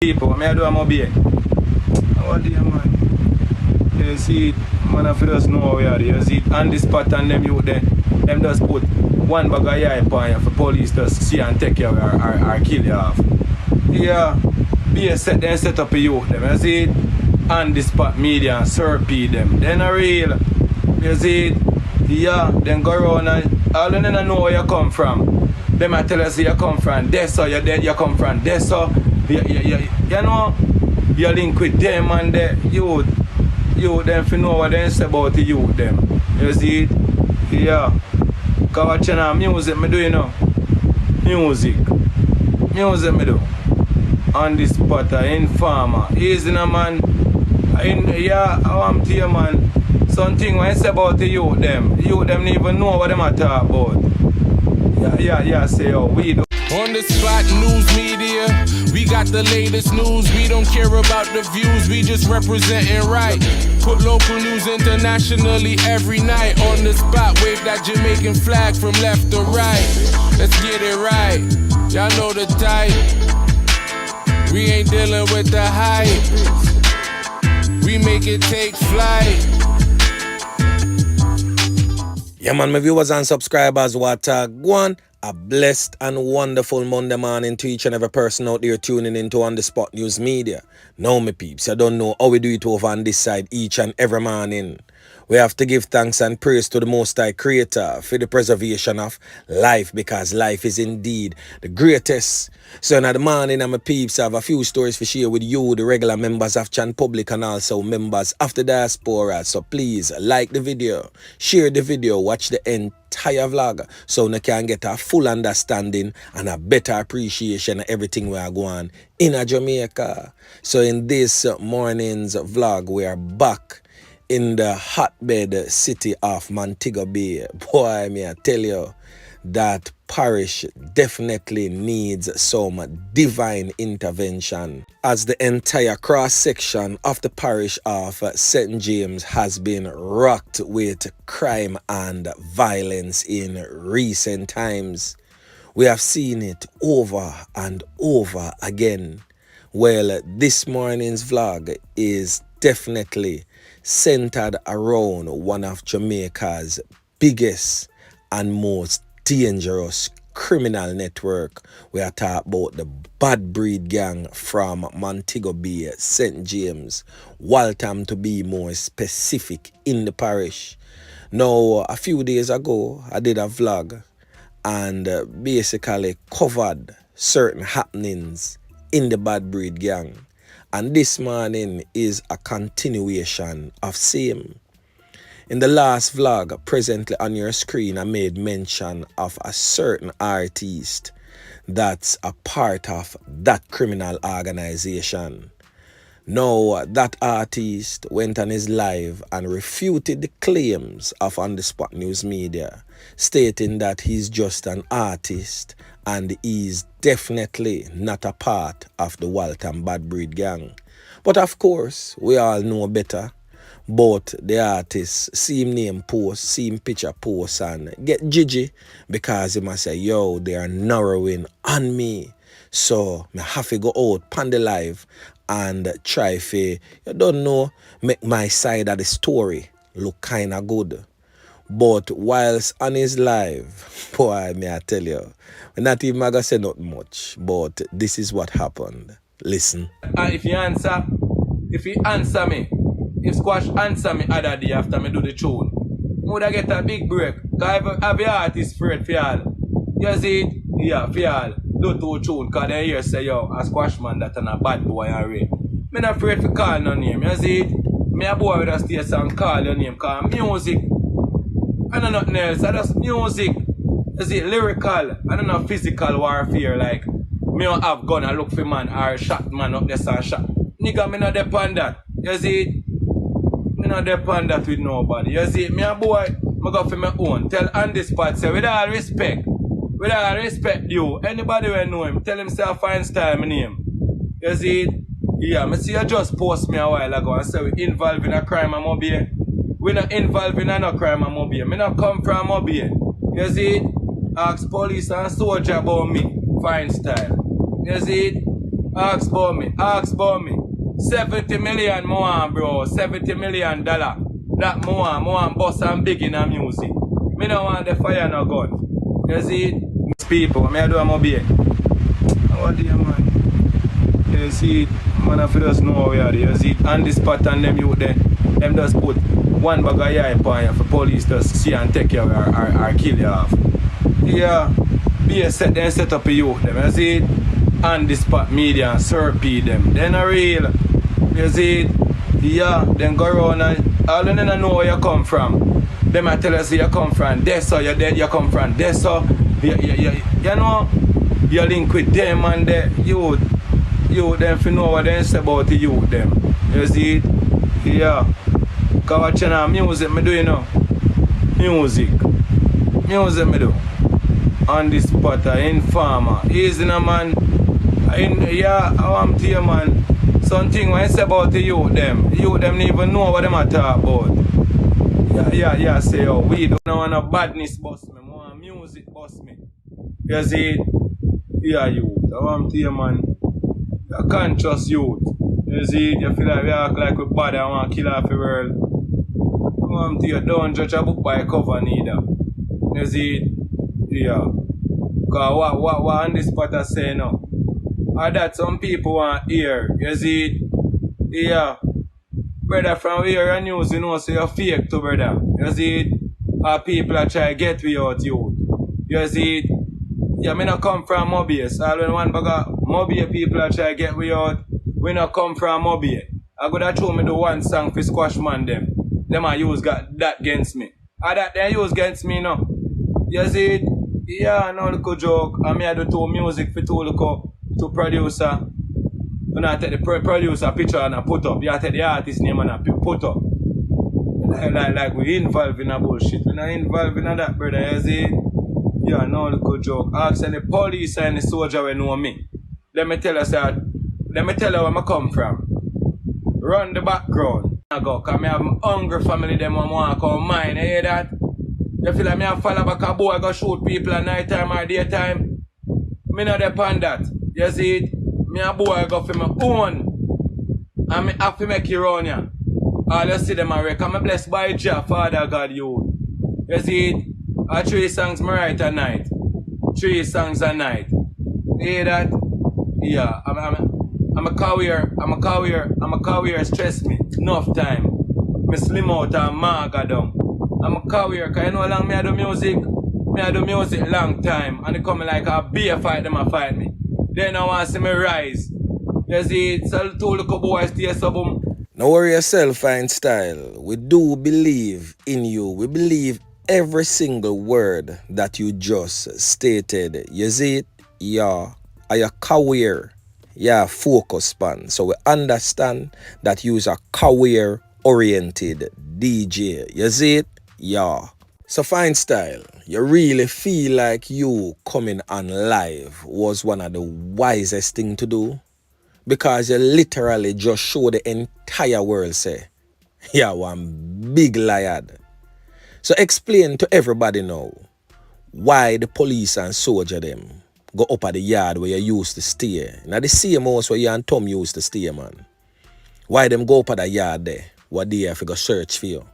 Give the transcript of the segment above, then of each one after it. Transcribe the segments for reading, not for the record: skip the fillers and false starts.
people. What me I do I'm obey. What do you man? You see, man if you just know how we are. You see, on the spot and them you there, them just put one bag of hype on you for police to see and take you or kill you off. Yeah, be a set then set up a youth them. You see, on the spot media and surpey them. Then a real. You see, yeah, then go around and all of them know where you come from. Them I tell us you come from this so you come from this so you know you link with them and the youth them if you know what they say about the youth them. You see it? Yeah. Cause watching our music me do you know. Music me do. On the spot, informer. Easy no man. Yeah, I want to you man. Something when I say about the youth them don't even know what them are talk about. Yeah, say we do. On the spot news media, we got the latest news. We don't care about the views, we just representing right. Put local news internationally every night. On the spot, wave that Jamaican flag from left to right. Let's get it right, y'all know the type. We ain't dealing with the hype. We make it take flight. Yeah man, my viewers and subscribers, Wha Gwaan. A blessed and wonderful Monday morning to each and every person out there tuning into On The Spot News Media. Now my peeps, I don't know how we do it over on this side each and every morning. We have to give thanks and praise to the Most High Creator for the preservation of life, because life is indeed the greatest. So in the morning, my peeps, I have a few stories to share with you, the regular members of Chan Public and also members of the diaspora. So please like the video, share the video, watch the entire vlog so you can get a full understanding and a better appreciation of everything we are going in Jamaica. So in this morning's vlog, we are back in the hotbed city of Montego Bay. Boy, may I tell you, that parish definitely needs some divine intervention, as the entire cross-section of the parish of St. James has been rocked with crime and violence in recent times. We have seen it over and over again. Well, this morning's vlog is definitely centered around one of Jamaica's biggest and most dangerous criminal network. We are talking about the BadBreed gang from Montego Bay, St. James, Waltham to be more specific, in the parish. Now, a few days ago, I did a vlog and basically covered certain happenings in the BadBreed gang. And this morning is a continuation of same. In the last vlog, presently on your screen, I made mention of a certain artist that's a part of that criminal organization. Now, that artist went on his live and refuted the claims of On The Spot News Media, stating that he's just an artist and he's definitely not a part of the Waltham BadBreed gang. But of course, we all know better. But the artist see him name post, see him picture post and get jiggy because he must say, yo, they are narrowing on me. So I have to go out on the live and try to, you don't know, make my side of the story look kind of good. But whilst on his live, boy, may I tell you, we're not even going to say not much, but this is what happened. Listen. If you answer me, if Squash answer me other day after me do the tune, I would get a big break. Because I have the artist afraid for y'all. You see it? Yeah, for y'all. Do two tune, because they hear say, yo, a Squash man that and a bad boy already. Me not afraid to call no name, you see it? Me a boy with a stage and call your name, because music, I know nothing else, I just music. You see, lyrical, I don't know physical warfare, like, me don't have gun and look for man or shot man up there and shot. Nigga, me not depend that. You see it? Me not depend that with nobody. You see it? Me a boy, I go for my own. Tell on this part, say, with all respect you, anybody will know him, tell him say a fine style my name. You see it? Yeah, me see you just post me a while ago and say we involved in a crime and mobile. We not involved in no crime and mobile. Me not come from mobile. You see it? Ask police and soldier about me. Fine style. You see it? Ask about me. 70 million more, bro. $70 million. That more boss and big in a music. Me don't want the fire no gun. You see, people, me I do my beer. What do you man? You see, man, if you just know where you see, on this spot and them you there, them just put one bag of yai upon you for police to see and take you or kill you off. Yeah, be a set up a youth them, you see, on this spot media and surpey them. They're not real. You see, yeah, then go around and all of them know where you come from. Them I tell us you come from this or you come from this or you know, you link with them and the youth them for know what they say about the youth them. You see it? Yeah. Cause watching our music me do, you know. Music me do. On this spot in farmer. Easy no man. Yeah, I want to you man. Something when I say about the youth them don't even know what them are talk about. Yeah, say oh, we don't want no badness boss me, more music boss me. You see it? Yeah, youth. I want to you man. You can't trust youth. You see it? You feel like we act like we bad and want to kill off the world. I want to you, don't judge a book by a cover neither. You see it? Yeah. Cause what on this spot I say now? Or that some people want to hear. You see it? Yeah. Brother, from where you news, you know, so you're fake to brother. You see it? Or people are trying to get me out youth. You see it? Yeah, me not come from Mobius. All when one bag of Mobius people are trying to get me out, we not come from Mobius. I go to show me the one song for Squash Man them. Them I use got that against me. Or that they use against me now. You see it? Yeah, no little joke. I mean I do two music for two little to producer. When I take the producer picture and I put up, you take the artist name and I put up. Like we involved in a bullshit. We not involved in that, brother, you see? Yeah, no little joke. Ask the police and the soldier will know me. Let me tell you where I come from. Run the background. I go, cause I have hungry family them who want to come mine, you hear that? You feel like me a follow back a boy go shoot people at night time or daytime? Me not depend that. You see it? Me a boy go for my own. And me have to make it run ya. All you see them a wreck. I'm blessed by Jah, Father God, you. You see it? 3 songs me write a night. 3 songs a night. You hear that? Yeah, I'm a career stress me. Enough time. Me slim out and maga down. I'm a career, cause you know how long me I do music? Me I do music long time. And it come like a beer fight, them a fight me. Then I want to see me rise. You see, it's a two little boys stay so boom. No worry yourself, Fine Style. We do believe in you. We believe every single word that you just stated. You see it? Yeah. Are you career? Yeah, focus span. So we understand that you're a career-oriented DJ. You see it? Yeah. So Fine Style, you really feel like you coming on live was one of the wisest thing to do? Because you literally just show the entire world say, yeah, one big liar. So explain to everybody now why the police and soldier them go up at the yard where you used to stay. Now the same house where you and Tom used to stay, man. Why them go up at the yard there? What they have to go search for you?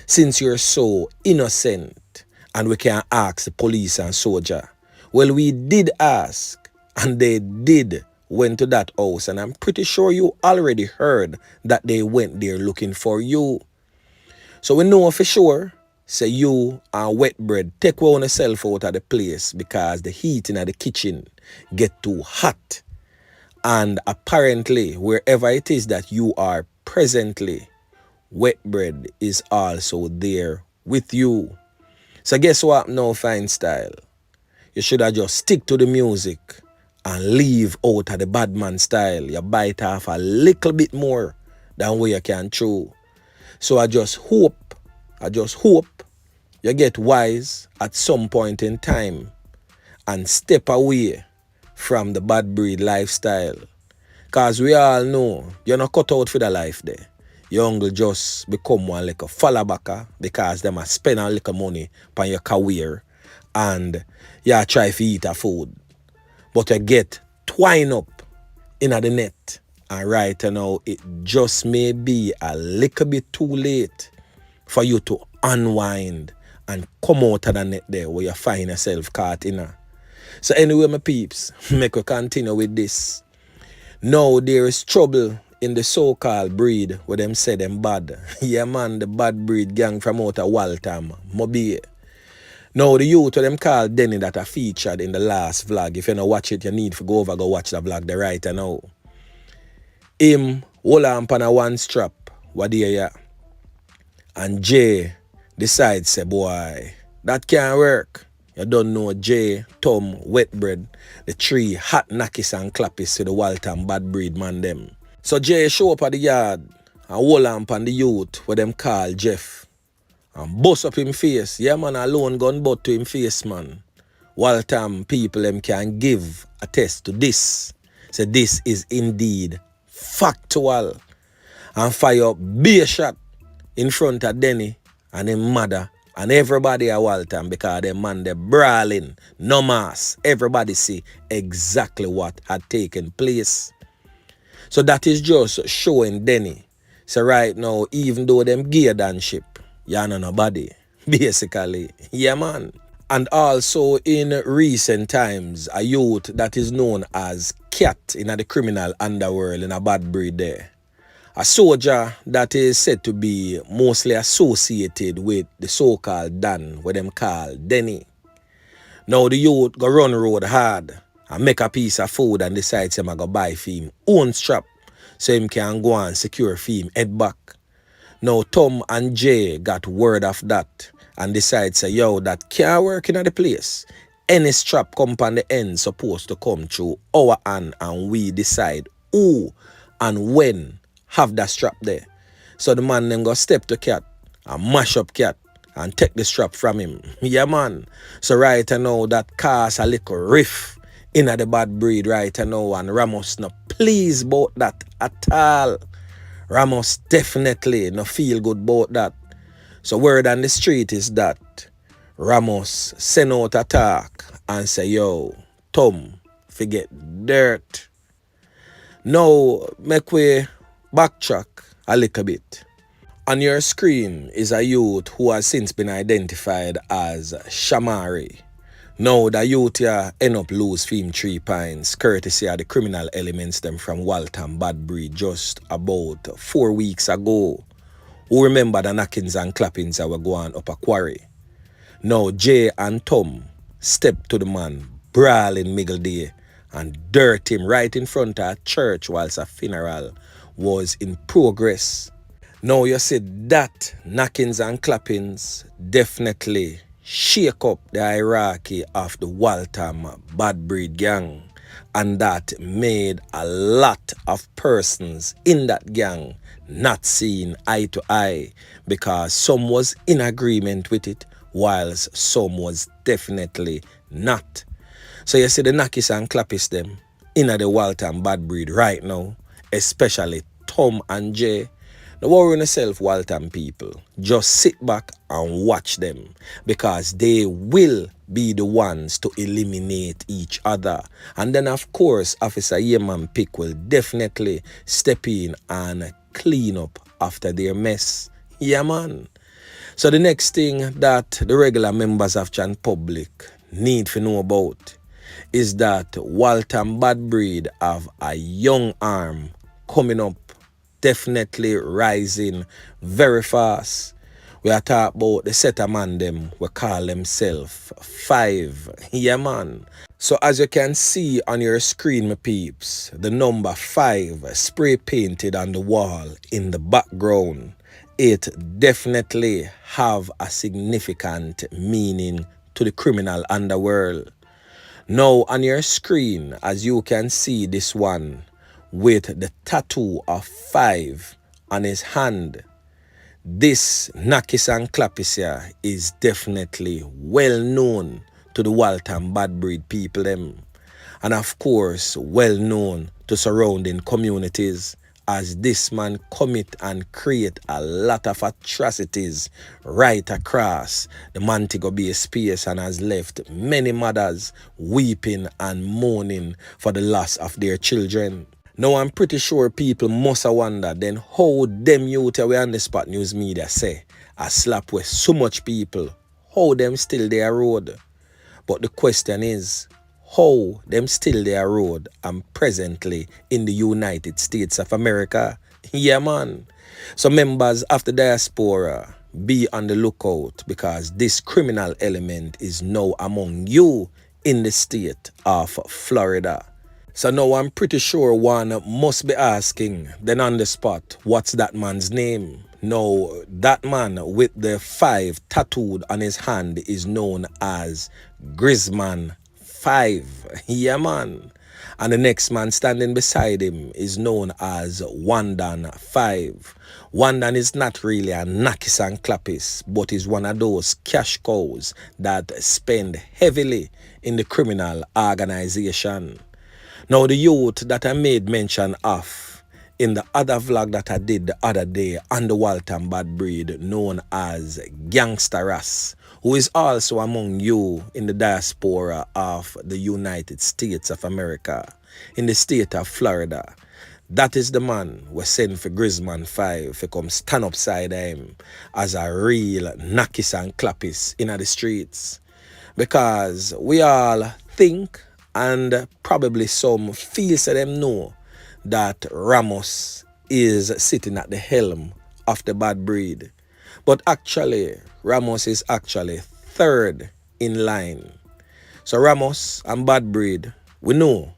Since you're so innocent and we can ask the police and soldier. Well, we did ask and they did went to that house and I'm pretty sure you already heard that they went there looking for you. So we know for sure, say you and BadBreed take one yourself out of the place because the heat in the kitchen get too hot. And apparently, wherever it is that you are presently, BadBreed is also there with you. So guess what now, Fine Style? You should have just stick to the music and leave out of the bad man style. You bite off a little bit more than what you can chew. So I just hope you get wise at some point in time and step away from the BadBreed lifestyle. Because we all know you're not cut out for the life there. Your uncle just become one like a fallbacker because them a spend a little money on your career and you try to eat a food. But you get twined up in the net. And right now, it just may be a little bit too late for you to unwind and come out of the net there where you find yourself caught in. So anyway, my peeps, make we continue with this. Now there is trouble in the so-called breed where them say them bad. Yeah man, the BadBreed gang from out of Waltham, Mobile. Now the youth of them called Denny that are featured in the last vlog. If you don't watch it, you need to go over go watch the vlog the right now. Him hold on pan a one strap, what there ya? And Jay decides say boy, that can't work. You don't know Jay, Tom, Wetbread, the three hot knackies and clappies to the Waltham BadBreed man them. So Jay show up at the yard and hold on pan the youth where them call Jeff. And bust up him face. Yeah man, alone gun butt to him face man. Waltham people them can give a test to this. So this is indeed factual. And fire up beer shot in front of Denny and his mother and everybody at Waltham because them man they brawling, no mass. Everybody see exactly what had taken place. So that is just showing Denny. So right now, even though them geared and ship, you know nobody, basically. Yeah, man. And also in recent times, a youth that is known as Cat in the criminal underworld in a BadBreed there. A soldier that is said to be mostly associated with the so-called Dan, what them call Denny. Now the youth go run road hard and make a piece of food and decides him go buy for him own strap so him can go and secure for him head back. Now Tom and Jay got word of that and decide say yo that can't work in the place. Any strap come on the end supposed to come through our hand and we decide who and when have that strap there. So the man then go step to Cat and mash up Cat and take the strap from him. Yeah man. So right now that cause a little riff in the BadBreed right now and Ramos not pleased about that at all. Ramos definitely no feel good about that. So word on the street is that Ramos send out a talk and say, yo, Tom, forget dirt. Now, make we backtrack a little bit. On your screen is a youth who has since been identified as Shamari. Now, the youth here end up lose him 3 pints, courtesy of the criminal elements them from Waltham BadBreed just about 4 weeks ago. Who remember the knockings and clappings that were going up a quarry. Now, Jay and Tom step to the man, brawling middle day, and dirt him right in front of a church whilst a funeral was in progress. Now, you see that knockings and clappings definitely shake up the hierarchy of the Waltham BadBreed gang, and that made a lot of persons in that gang not seeing eye to eye because some was in agreement with it whilst some was definitely not. So you see the knackies and clappies them in the Waltham BadBreed right now, especially Tom and Jay. Don't worry yourself, Waltham people. Just sit back and watch them because they will be the ones to eliminate each other. And then, of course, Officer Yeman Pick will definitely step in and clean up after their mess. Yeah, man. So the next thing that the regular members of Chan Public need to know about is that Waltham BadBreed have a young arm coming up, definitely rising very fast. We are talking about the set of man them we call themselves 5. Yeah man. So as you can see on your screen, my peeps, the number 5 spray painted on the wall in the background. It definitely have a significant meaning to the criminal underworld. Now on your screen, as you can see this one with the tattoo of 5 on his hand. This Nakis and Clappis here is definitely well known to the Waltham BadBreed people them. And of course well known to surrounding communities, as this man commit and create a lot of atrocities right across the Montego Bay space and has left many mothers weeping and mourning for the loss of their children. Now I'm pretty sure people must have wondered then how them youth we on the spot news media say a slap with so much people, how them still their road. But the question is, how them still their road and presently in the United States of America? Yeah, man. So members of the diaspora, be on the lookout because this criminal element is now among you in the state of Florida. So now I'm pretty sure one must be asking, then on the spot, what's that man's name? Now, that man with the 5 tattooed on his hand is known as Grizman5. Yeah, man. And the next man standing beside him is known as Wha Gwaan5. Wha Gwaan is not really a nackis and clappis, but is one of those cash cows that spend heavily in the criminal organization. Now the youth that I made mention of in the other vlog that I did the other day on the Walton BadBreed, known as Gangsta Rass, who is also among you in the diaspora of the United States of America, in the state of Florida. That is the man we send for Grizman5 to come stand upside him as a real nackis and clappis in the streets. Because we all think and probably some feel so them know that Ramos is sitting at the helm of the BadBreed. But actually, Ramos is actually third in line. So Ramos and BadBreed, we know,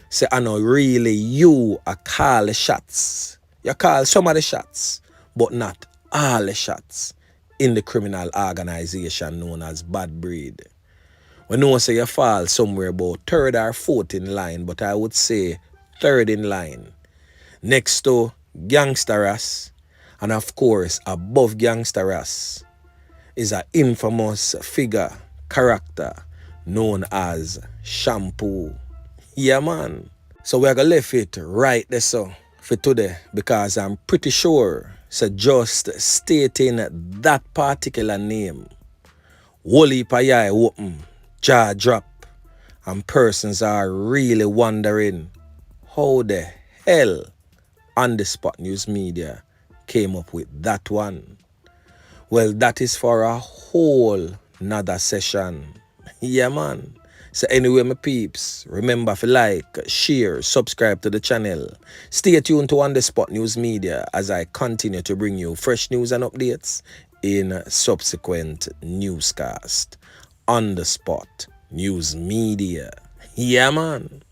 say I know really you are call the shots. You call some of the shots, but not all the shots in the criminal organization known as BadBreed. We know say you fall somewhere about third or fourth in line, but I would say third in line. Next to Gangsta Rass, and of course above Gangsta Rass is an infamous figure, character known as Shampoo. Yeah, man. So we're gonna leave it right there so for today because I'm pretty sure so just stating that particular name, whole heap of eye open, jaw drop, and persons are really wondering how the hell On the Spot News Media came up with that one. Well, that is for a whole nother session. Yeah, man. So anyway, my peeps, remember to like, share, subscribe to the channel. Stay tuned to On the Spot News Media as I continue to bring you fresh news and updates in subsequent newscast. On the Spot News Media. Yeah, man.